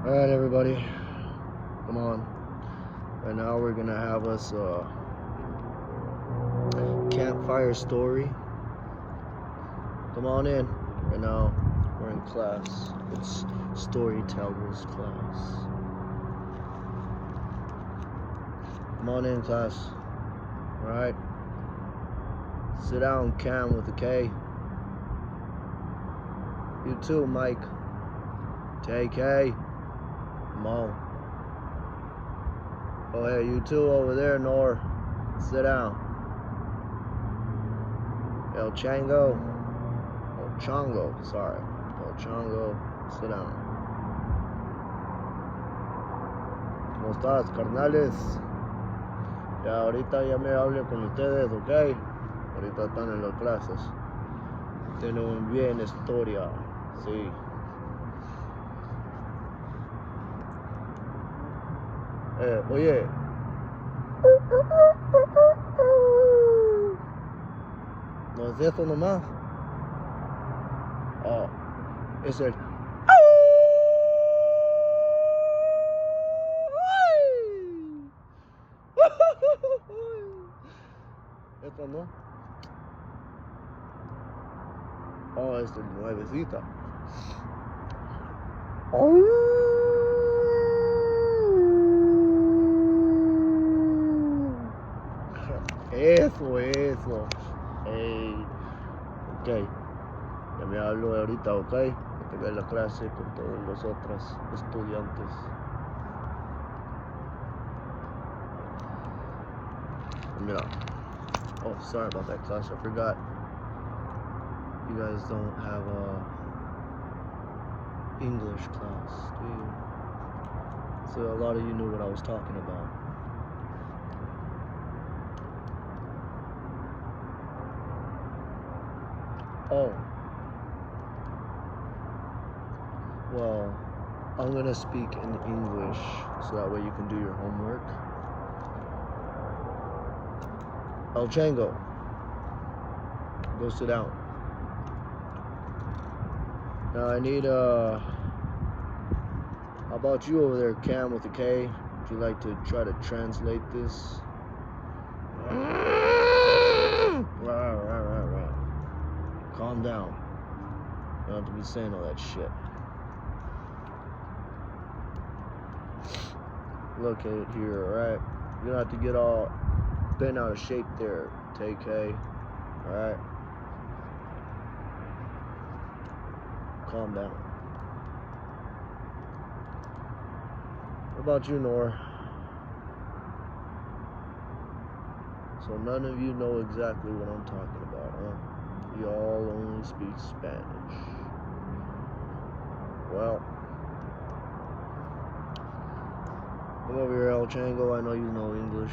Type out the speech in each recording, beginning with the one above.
Alright, everybody, come on. Right now we're gonna have us a campfire story. Come on in. Right now we're in class. It's storytellers class. Come on in, class. Alright. Sit down, Cam with a K. You too, Mike. TK. Come on. Oh, hey, you two over there, Nor. Sit down. El Chango. Oh, Chango, sorry. El Chango, sit down. ¿Cómo estás, carnales? Ya ahorita ya me hablé con ustedes, ¿ok? Ahorita están en las clases. Tienen bien historia, sí. Oye. ¿No es eso nomás? Oh, es el... ¿Esto no? Oh, es el nuevecita. Eso. Hey. Ok. Ya me hablo ahorita, ok. Que tenga la clase con todos los otros estudiantes. Mira. Oh, sorry about that, class. I forgot. You guys don't have a English class, do you? So a lot of you knew what I was talking about. Oh. Well, I'm gonna speak in English so that way you can do your homework. El Chango, go sit down. Now I need how about you over there, Cam with a K? Would you like to try to translate this? Calm down. You don't have to be saying all that shit. Look at it here, alright? You don't have to get all bent out of shape there, TK. Alright? Calm down. What about you, Nor? So none of you know exactly what I'm talking about, huh? You all only speak Spanish. Well, come over here, El Chango. I know you know English.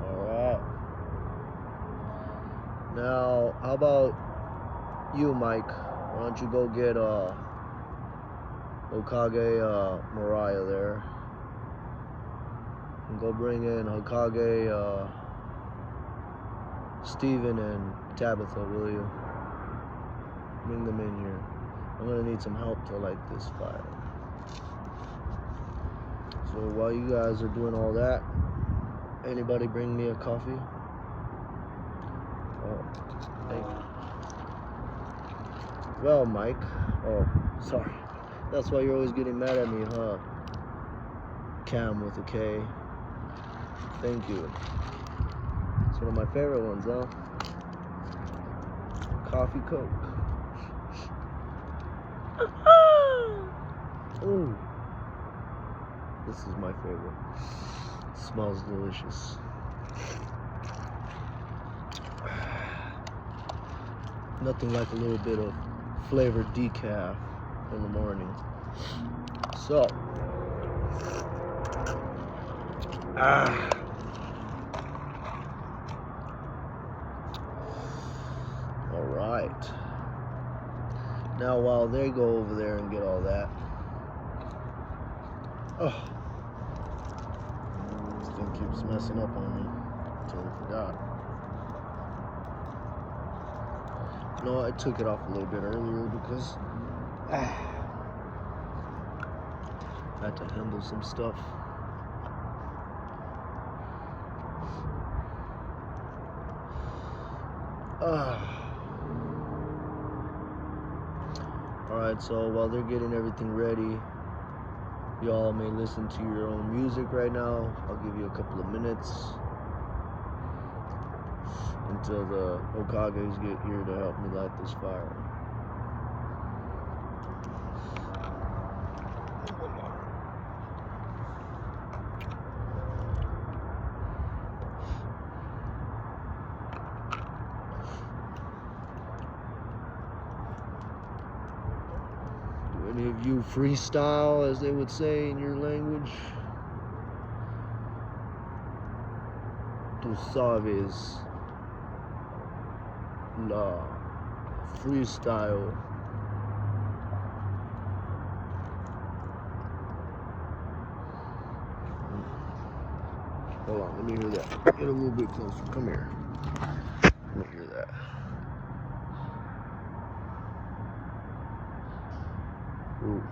Alright. Now, how about you, Mike? Why don't you go get Hokage Mariah there? And go bring in Hokage Steven and Tabitha, will you? Bring them in here. I'm gonna need some help to light this fire. So while you guys are doing all that, anybody bring me a coffee? Oh, thank you. Well, Mike. Oh, sorry. That's why you're always getting mad at me, huh? Cam with a K. Thank you. It's one of my favorite ones, huh? Coffee Coke. Ooh. This is my favorite. It smells delicious. Nothing like a little bit of flavored decaf in the morning. So. Alright. Now while they go over there and get all that. Oh. This thing keeps messing up on me. Totally forgot. No, I took it off a little bit earlier because I had to handle some stuff. Alright, so while they're getting everything ready, y'all may listen to your own music right now. I'll give you a couple of minutes until the Okages get here to help me light this fire. Do any of you freestyle, as they would say in your language? Tú sabes la freestyle. Hold on, let me hear that. Get a little bit closer. Come here. Let me hear that. Ooh.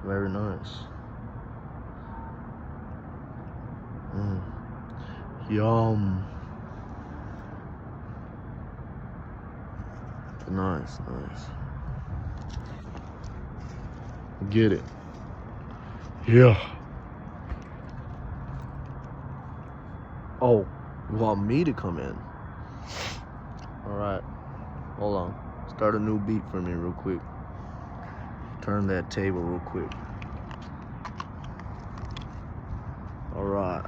Very nice. Yum. Nice, nice. Get it. Yeah. Oh, you want me to come in? Alright. Hold on. Start a new beat for me real quick. Turn that table real quick. Alright.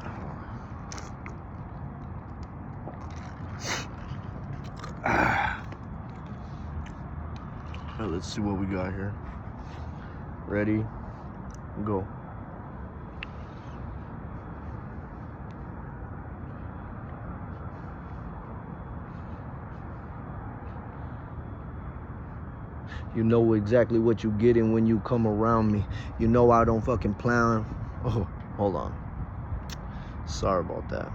Alright, let's see what we got here. Ready? Go. You know exactly what you getting when you come around me. You know I don't fucking plan. Oh, hold on. Sorry about that.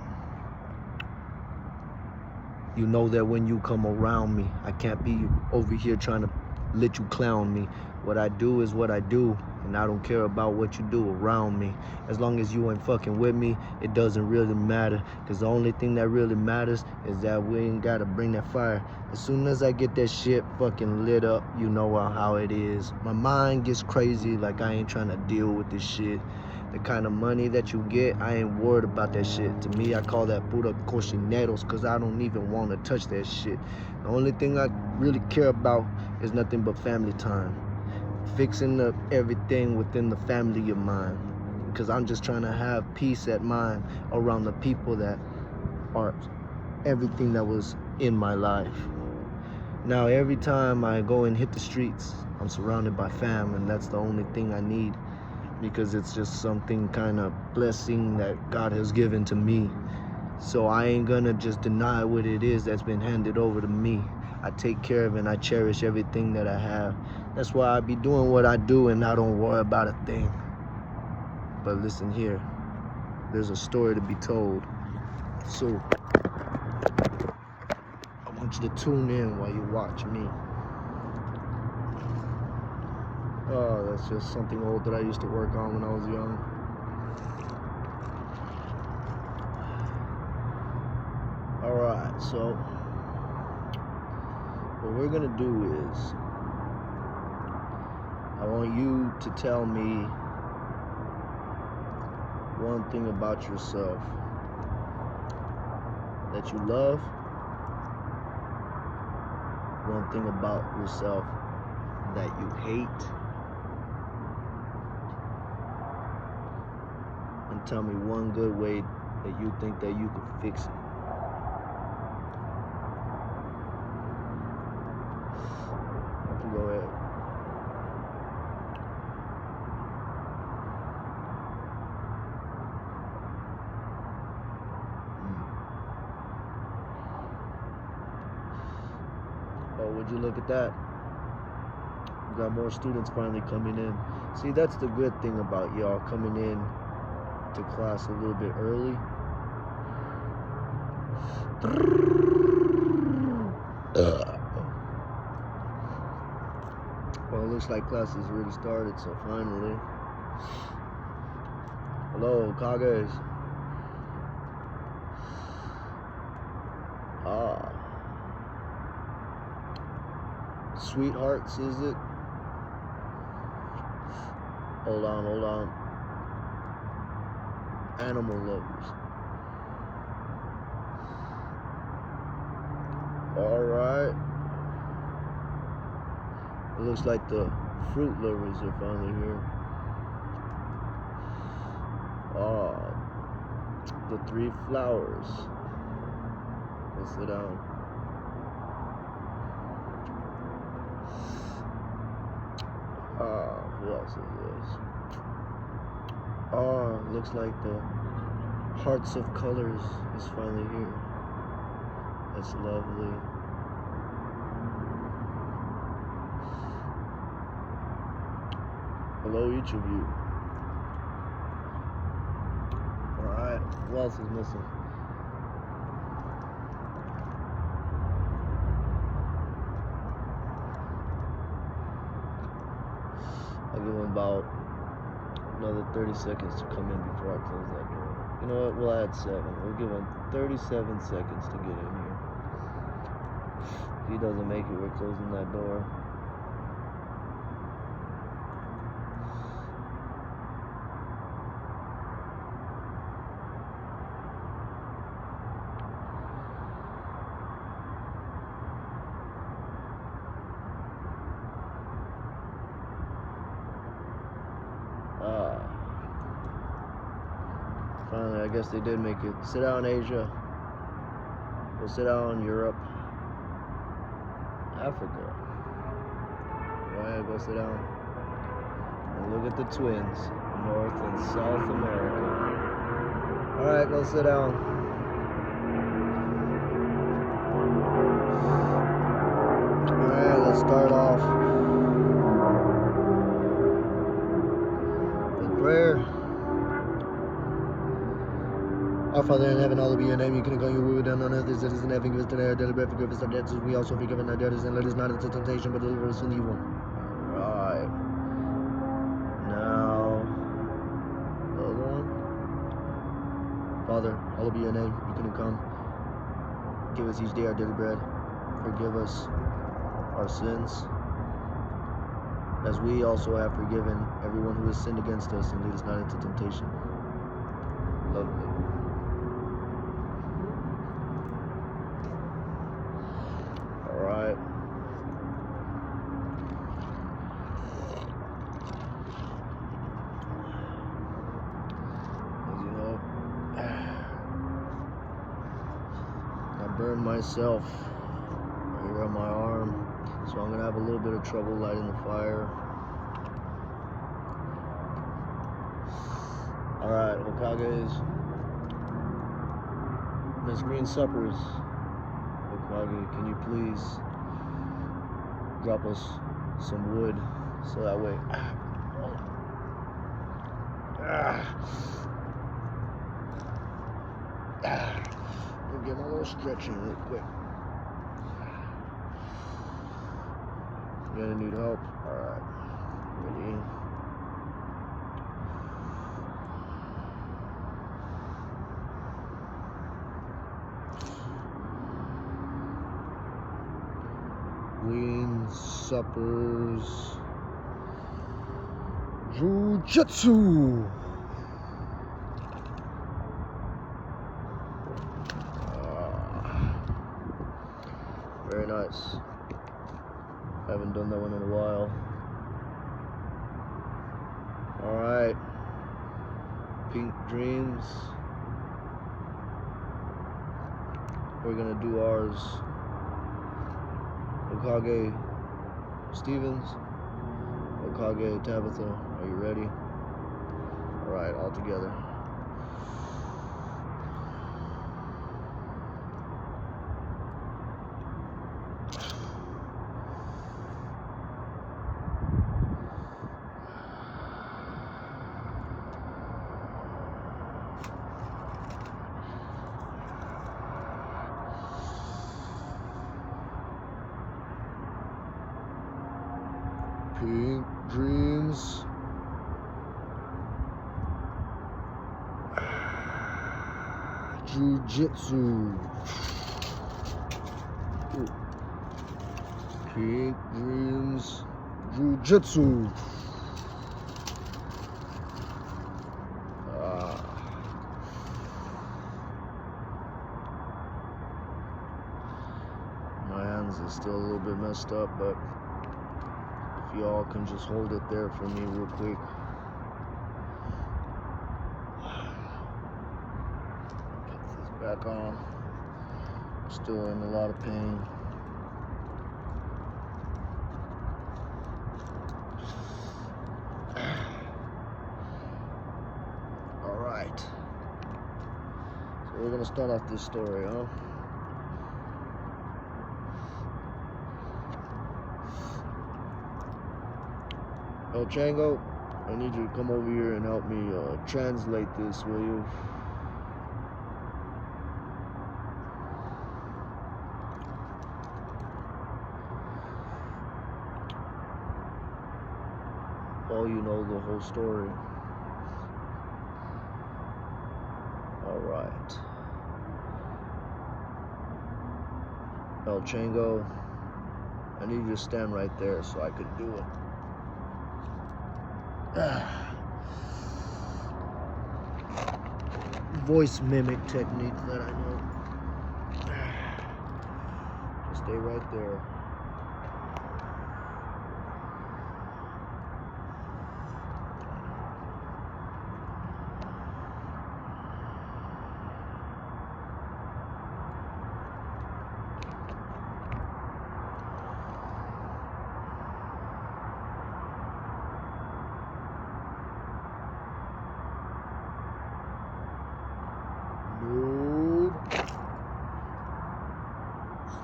You know that when you come around me, I can't be over here trying to let you clown me. What I do is what I do, and I don't care about what you do around me. As long as you ain't fucking with me, it doesn't really matter. Cause the only thing that really matters is that we ain't gotta bring that fire. As soon as I get that shit fucking lit up, you know how it is. My mind gets crazy, like I ain't trying to deal with this shit. The kind of money that you get, I ain't worried about that shit. To me, I call that pura cochineros, cause I don't even want to touch that shit. The only thing I really care about is nothing but family time. Fixing up everything within the family of mine. Because I'm just trying to have peace at mind around the people that are everything that was in my life. Now, every time I go and hit the streets, I'm surrounded by fam, and that's the only thing I need. Because it's just something kind of blessing that God has given to me. So I ain't gonna just deny what it is that's been handed over to me. I take care of and I cherish everything that I have. That's why I be doing what I do and I don't worry about a thing. But listen here, there's a story to be told. So I want you to tune in while you watch me. Oh, that's just something old that I used to work on when I was young. Alright, so what we're gonna do is I want you to tell me one thing about yourself that you love, one thing about yourself that you hate, and tell me one good way that you think that you could fix it. Go ahead. Oh, would you look at that? We got more students finally coming in. See, that's the good thing about y'all coming in to class a little bit early. Well, it looks like class has already started, so finally. Hello, Kages. Ah. Sweethearts, is it? Hold on, hold on. Animal lovers. Alright. It looks like the fruit lovers are finally here. Ah, the 3 flowers. Let's sit down. Who else is this? Looks like the Hearts of Colors is finally here. That's lovely. Hello, each of you. Alright, who else is missing? I'll give them about another 30 seconds to come in before I close that door. You know what? We'll add 7. We'll give him 37 seconds to get in here. If he doesn't make it, we're closing that door. Finally, I guess they did make it. Sit down, Asia. We'll sit down, Europe. Africa. Go ahead, go sit down. And look at the twins, North and South America. Alright, go sit down. Alright, let's start off with prayer. Our Father in heaven, hallowed be your name. You can call your will be done on earth as it is in heaven. Give us today our daily bread. Forgive us our debts as we also forgive our debtors. And let us not into temptation, but deliver us from evil. Alright. Now, the other one. Father, hallowed be your name. You can come. Give us each day our daily bread. Forgive us our sins, as we also have forgiven everyone who has sinned against us, and lead us not into temptation. Lovely. Alright. As you know, I burned myself here on my arm, so I'm gonna have a little bit of trouble lighting the fire. Alright, Hokages. Miss Green Suppers. Hokage, can you please drop us some wood so that way. We'll get my little stretching real quick. You gonna need help? Alright. Ready? Green Suppers Jujutsu. Very nice. Haven't done that one in a while. Alright. Pink Dreams. We're gonna do ours. Hokage Stevens. Hokage Tabitha. Are you ready? Alright, all together. Pink dreams. Jiu-jitsu. Pink dreams. Jiu-jitsu. My hands are still a little bit messed up, but if y'all can just hold it there for me real quick. Get this back on. Still in a lot of pain. Alright. So we're gonna start off this story, huh? El Chango, I need you to come over here and help me translate this, will you? Oh, you know the whole story. Alright. El Chango, I need you to stand right there so I could do it. Voice mimic technique that I know. Just stay right there.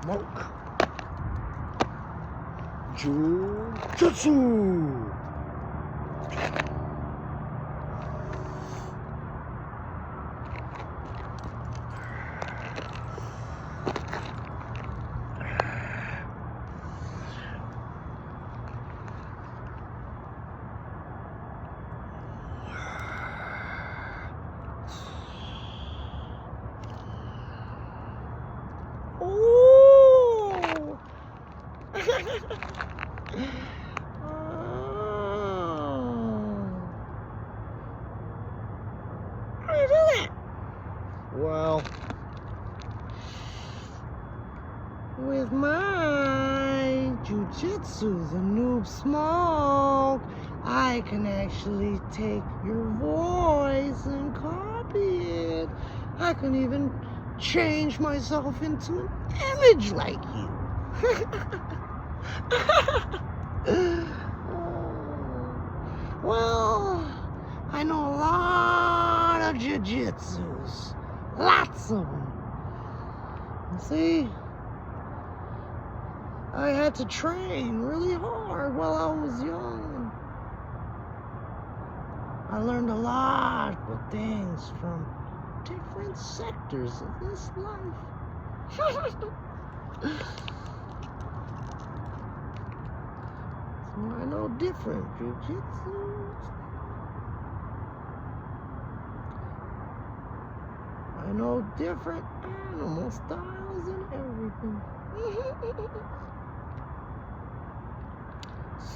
Smoke. Jiu-jitsu. How do you do that? Well, with my jiu-jitsu, the noob smoke, I can actually take your voice and copy it. I can even change myself into an image like you. Well, I know a lot of jiu-jitsus. Lots of them. You see, I had to train really hard while I was young. I learned a lot of things from different sectors of this life. So I know different jiu-jitsus. I know different animal styles and everything.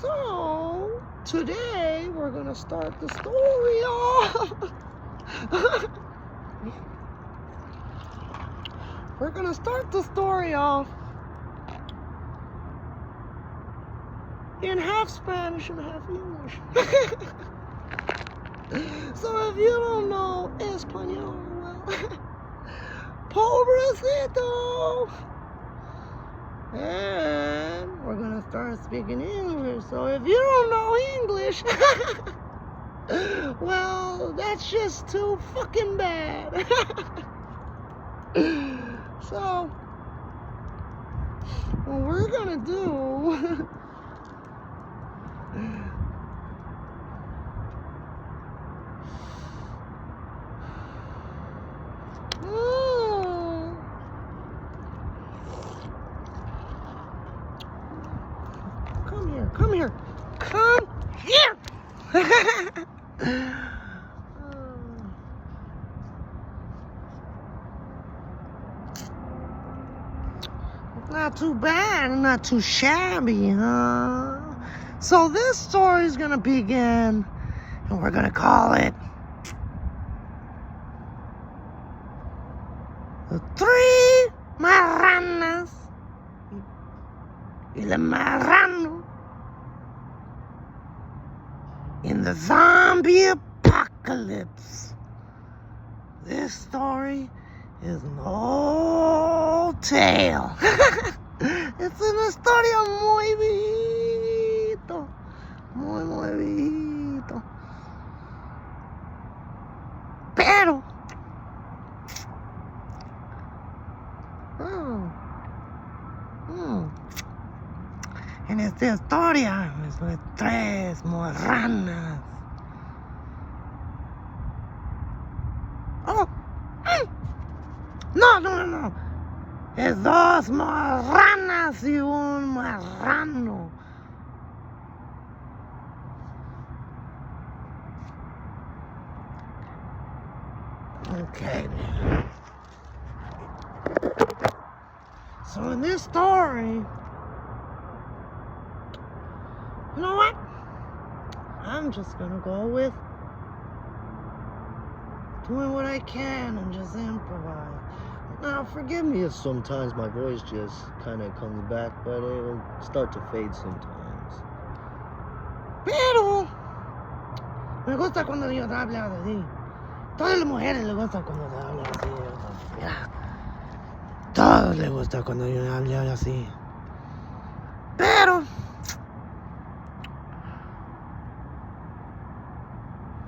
So, today we're gonna start the story off. We're gonna start the story off in half Spanish and half English. So if you don't know Espanol, well, pobrecito. And we're gonna start speaking English. So if you don't know English, well, that's just too fucking bad. So what we're gonna do Come Not too bad, not too shabby, huh? So this story is gonna begin, and we're gonna call it The Three Maranas y la Marano in the zombie apocalypse. This story is an old tale. Es una historia muy viejito. Muy viejito. Pero en esta historia es de tres marranas. No. Es dos marranas y un marrano. Okay. So in this story, you know what? I'm just gonna go with doing what I can and just improvise. Now, forgive me if sometimes my voice just kind of comes back, but it will start to fade sometimes. Pero me gusta cuando yo hablo así. Todas las mujeres les gusta cuando se habla así. Mira, todos les gusta cuando yo hablo así. Pero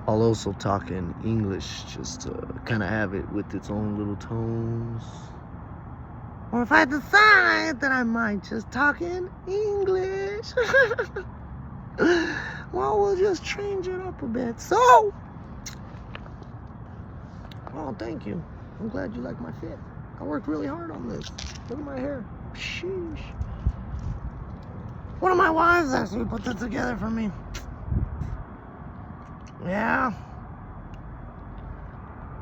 I'll also talk in English just to kind of have it with its own little tones. or if I decide that I might just talk in English, well, we'll just change it up a bit. So, oh, thank you. I'm glad you like my fit. I worked really hard on this. Look at my hair. Sheesh. One of my wives actually put this together for me. Yeah.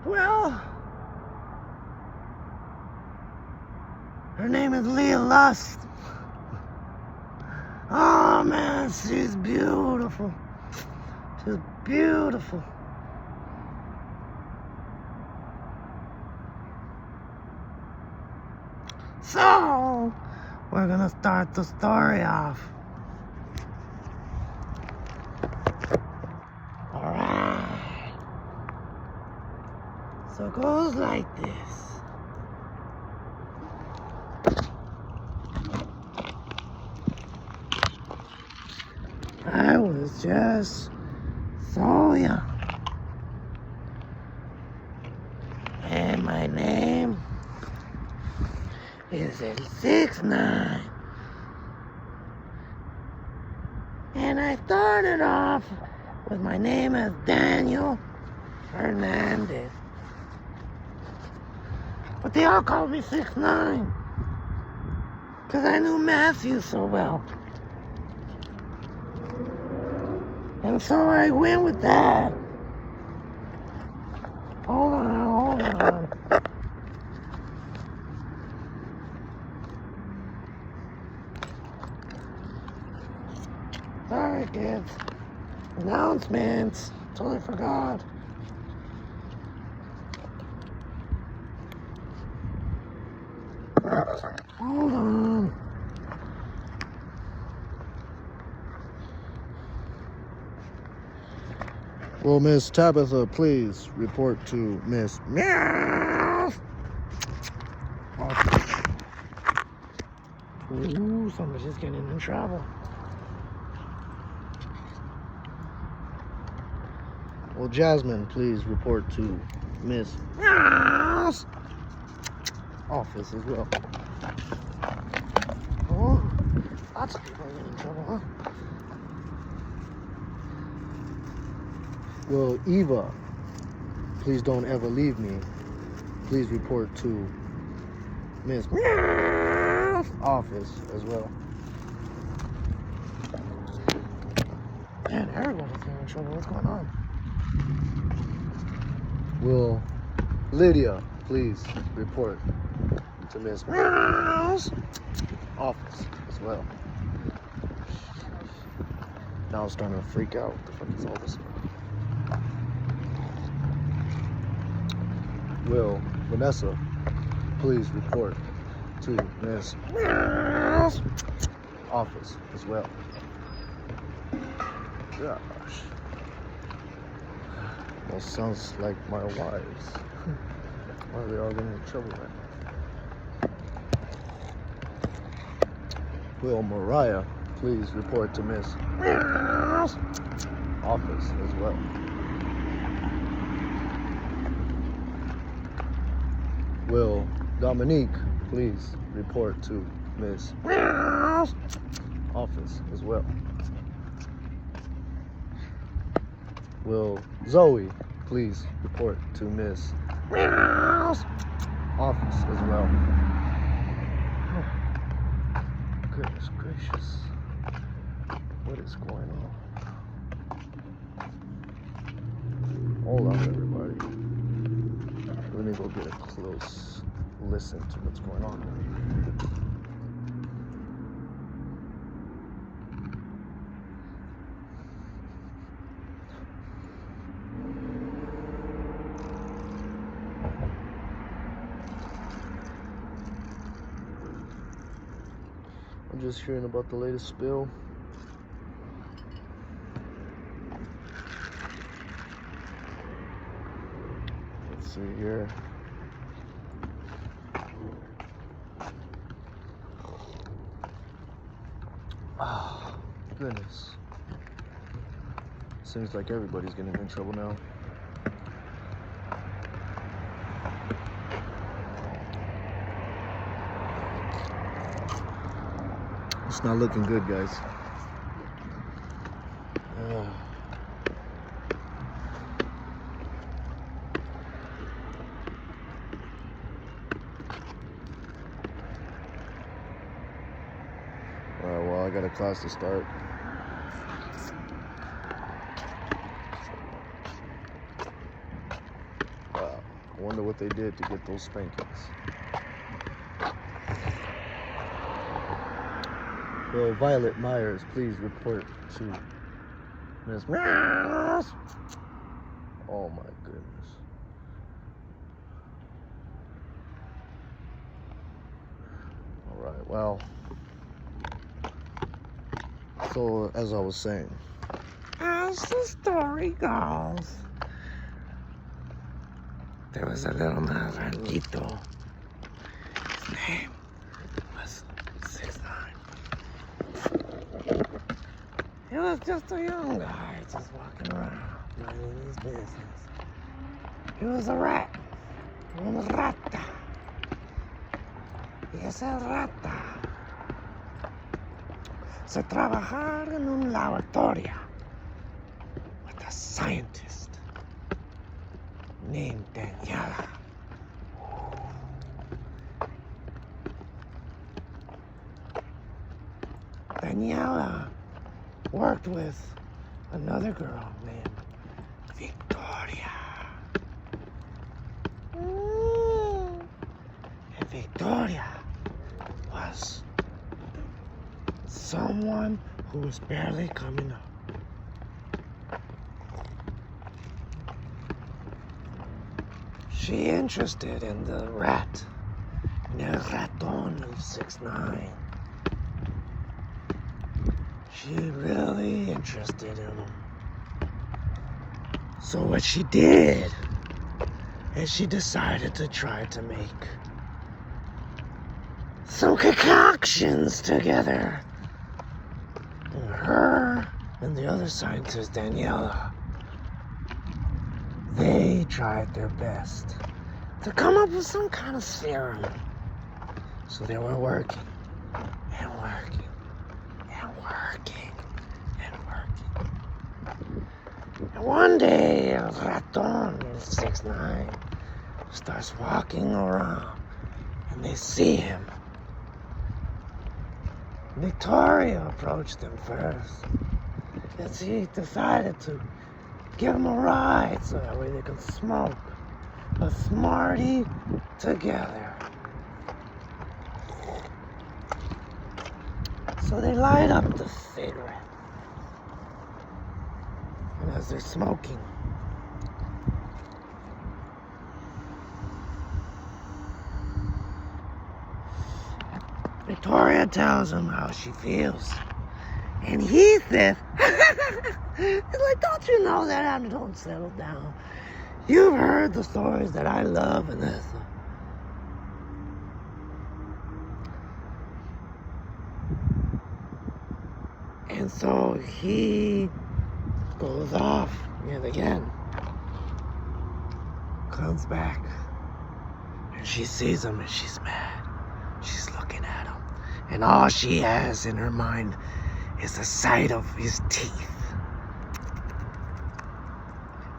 Well, her name is Leah Lust. Oh man, she's beautiful. She's beautiful. So, we're gonna start the story off. Alright. So it goes like this. I was just so young. And my name is El 6'9". And I started off with my name as Daniel Hernandez. But they all called me 6'9", because I knew Matthew so well. And so I went with that. Hold on. Sorry, kids. Announcements. Totally forgot. Hold on. Well, Miss Tabitha, please report to Miss Meow. Ooh, somebody's getting in trouble. Well, Jasmine, please report to Miss Meow's office as well. Oh, lots of people are getting in trouble, huh? Well, Eva, please don't ever leave me. Please report to Miss Meow's office as well. Man, everybody's getting in trouble. What's going on? Will Lydia please report to Miss office as well? Now I'm starting to freak out. What the fuck is all this? Will Vanessa please report to Miss office as well? Gosh. Well, sounds like my wives. Why are they all getting in trouble right now? Will Mariah please report to Miss office as well? Will Dominique please report to Miss office as well? Will Zoe please report to Miss office as well? Oh, goodness gracious. What is going on? Hold on, everybody. Let me go get a close listen to what's going on. I'm just hearing about the latest spill. Let's see here. Ah, goodness. Seems like everybody's getting in trouble now. It's not looking good, guys. Alright, well, I got a class to start. Wow, I wonder what they did to get those spankings. Will Violet Myers please report to Miss Oh my goodness. Alright, well. So, as I was saying. As the story goes, there was a little Marantito. His name was 6'9". He was just a young guy, just walking around, minding his business. He was a rat, un rata. Y ese rata se trabajar en un laboratorio with a scientist named Daniela. Daniela worked with another girl named Victoria. And Victoria was someone who was barely coming up. She interested in the rat, el ratón of 6'9". She really interested in him. So what she did is she decided to try to make some concoctions together. And her and the other scientist, Daniela, they tried their best to come up with some kind of serum. So they were working and working and working and working. And one day, a raton, 6'9", starts walking around and they see him. Victoria approached him first. that she decided to give him a ride so that way they can smoke a Smartie together. So they light up the cigarette. And as they're smoking, Victoria tells him how she feels. And he says, it's like, don't you know that I don't settle down? You've heard the stories that I love, Vanessa. And so he goes off yet again. Comes back. And she sees him and she's mad. She's looking at him. And all she has in her mind is the sight of his teeth.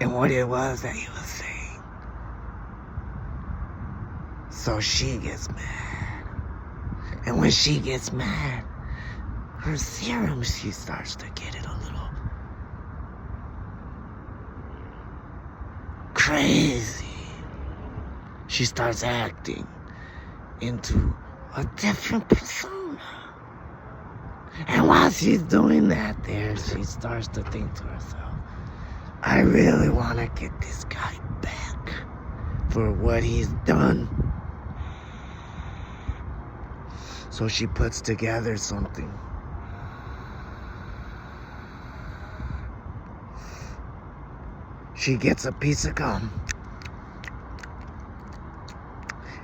And what it was that he was saying. So she gets mad. And when she gets mad, her serum, she starts to get it a little crazy. She starts acting into a different persona. And while she's doing that there, she starts to think to herself, I really want to get this guy back for what he's done. So she puts together something. She gets a piece of gum.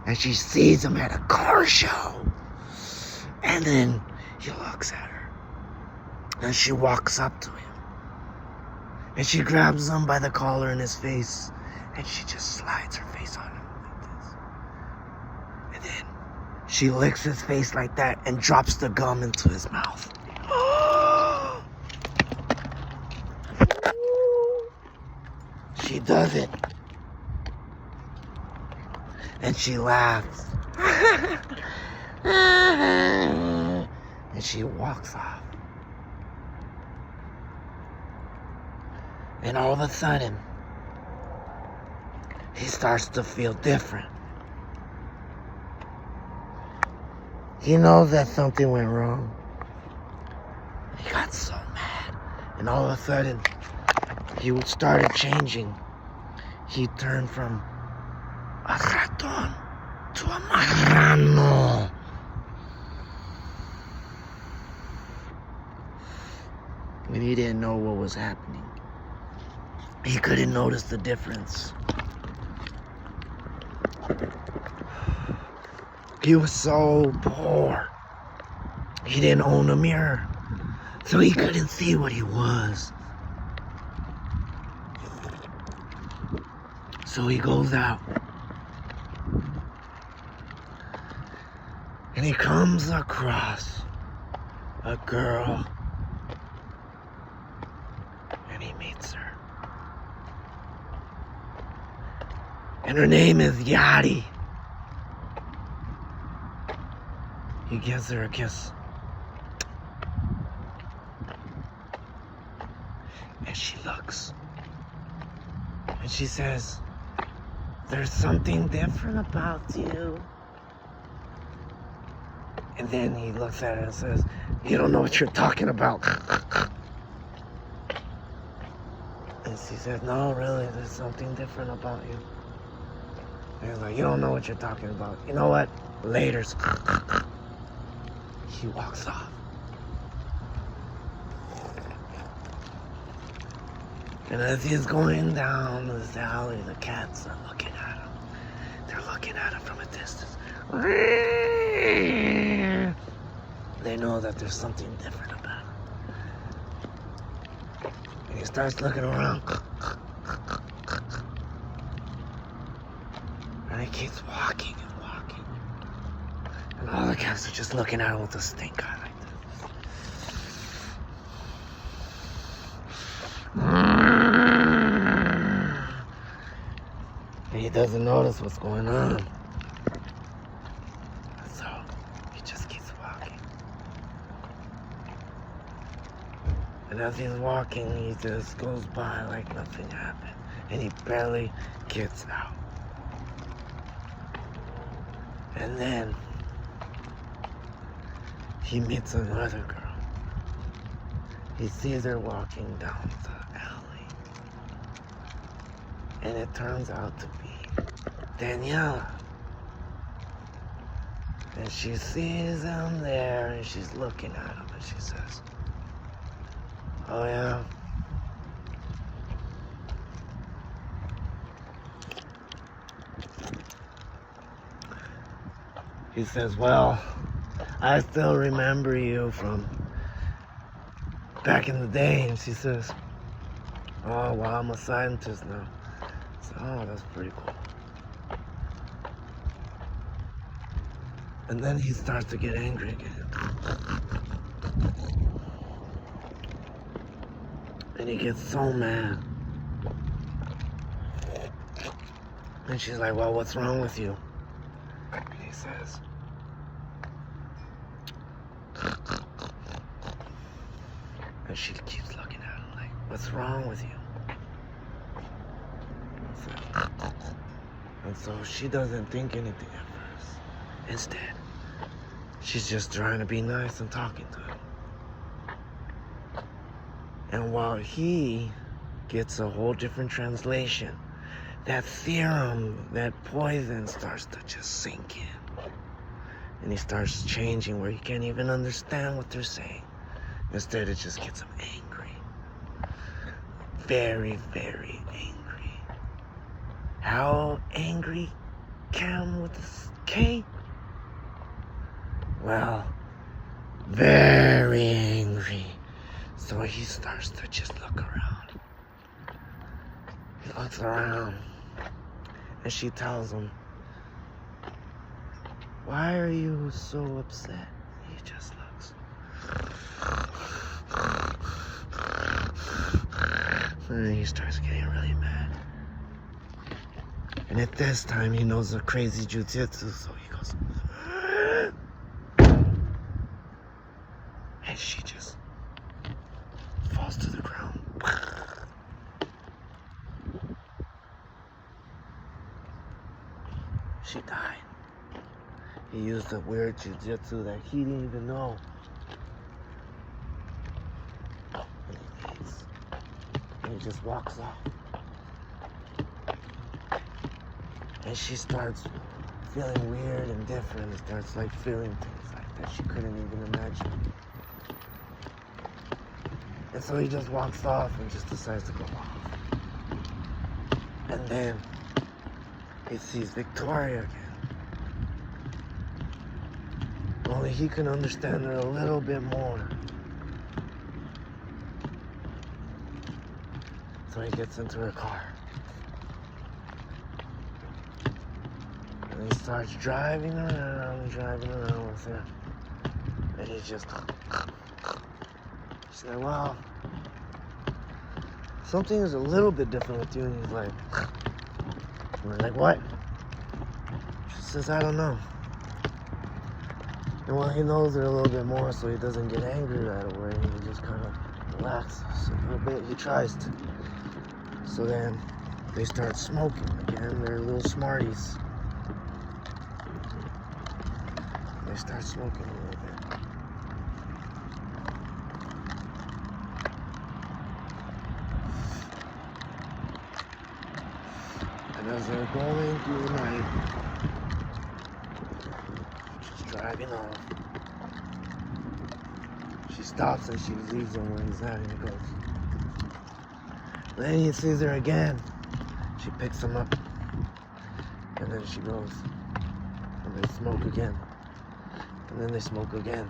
And she sees him at a car show. And then he looks at her. And she walks up to him. And she grabs him by the collar in his face. And she just slides her face on him like this. And then she licks his face like that and drops the gum into his mouth. She does it. And she laughs. And she walks off. And all of a sudden, he starts to feel different. He knows that something went wrong. He got so mad. And all of a sudden, he started changing. He turned from a raton to a marano. And he didn't know what was happening. He couldn't notice the difference. He was so poor. He didn't own a mirror. So he couldn't see what he was. So he goes out. And he comes across a girl. And he meets her. And her name is Yadi. He gives her a kiss. And she looks. And she says, there's something different about you. And then he looks at her and says, you don't know what you're talking about. And she says, no, really, there's something different about you. And he's like, you don't know what you're talking about. You know what? Laters. He walks off. And as he's going down this alley, the cats are looking at him. They're looking at him from a distance. They know that there's something different about him. And he starts looking around. And he keeps walking and walking. And all the cats are just looking at him with a stink eye like this. And he doesn't notice what's going on. So he just keeps walking. And as he's walking, he just goes by like nothing happened. And he barely gets out. And then he meets another girl. He sees her walking down the alley. And it turns out to be Daniela. And she sees him there and she's looking at him and she says, "Oh yeah? He says, "Well, I still remember you from back in the day." And she says, "Oh, well, I'm a scientist now." So, oh, that's pretty cool. And then he starts to get angry again. And he gets so mad. And she's like, "Well, what's wrong with you?" And he says, and she keeps looking at him like, "What's wrong with you?" And so she doesn't think anything at first. Instead, she's just trying to be nice and talking to him. And while he gets a whole different translation, that serum, that poison starts to just sink in. And he starts changing where he can't even understand what they're saying. Instead, it just gets him angry. Very, very angry. How angry? Cam with a K? Well, very angry. So he starts to just look around. He looks around. And she tells him, "Why are you so upset?" He just looks. And then he starts getting really mad. And at this time, he knows the crazy jujitsu, so he goes. And she just falls to the ground. She died. He used a weird jujitsu that he didn't even know. And he just walks off. And she starts feeling weird and different and starts like feeling things like that she couldn't even imagine. And so he just walks off and just decides to go off. And then he sees Victoria again. Only he can understand her a little bit more. So he gets into her car. And he starts driving around with her. And he's just... She's like, "Well, something is a little bit different with you." And he's like... We're like, "What?" She says, "I don't know." And well, he knows her a little bit more, so he doesn't get angry right away. He just kind of relaxes a little bit. He tries to. So then they start smoking again. They're little smarties. They start smoking a little bit. And as they're going through the night, she's driving off. She stops and she leaves him where he's at and he goes. Then he sees her again. She picks him up. And then she goes. And they smoke again. And then they smoke again.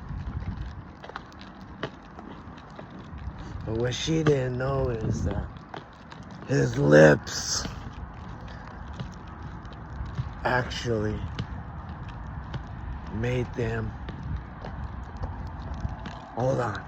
But what she didn't know is that his lips actually made them... Hold on.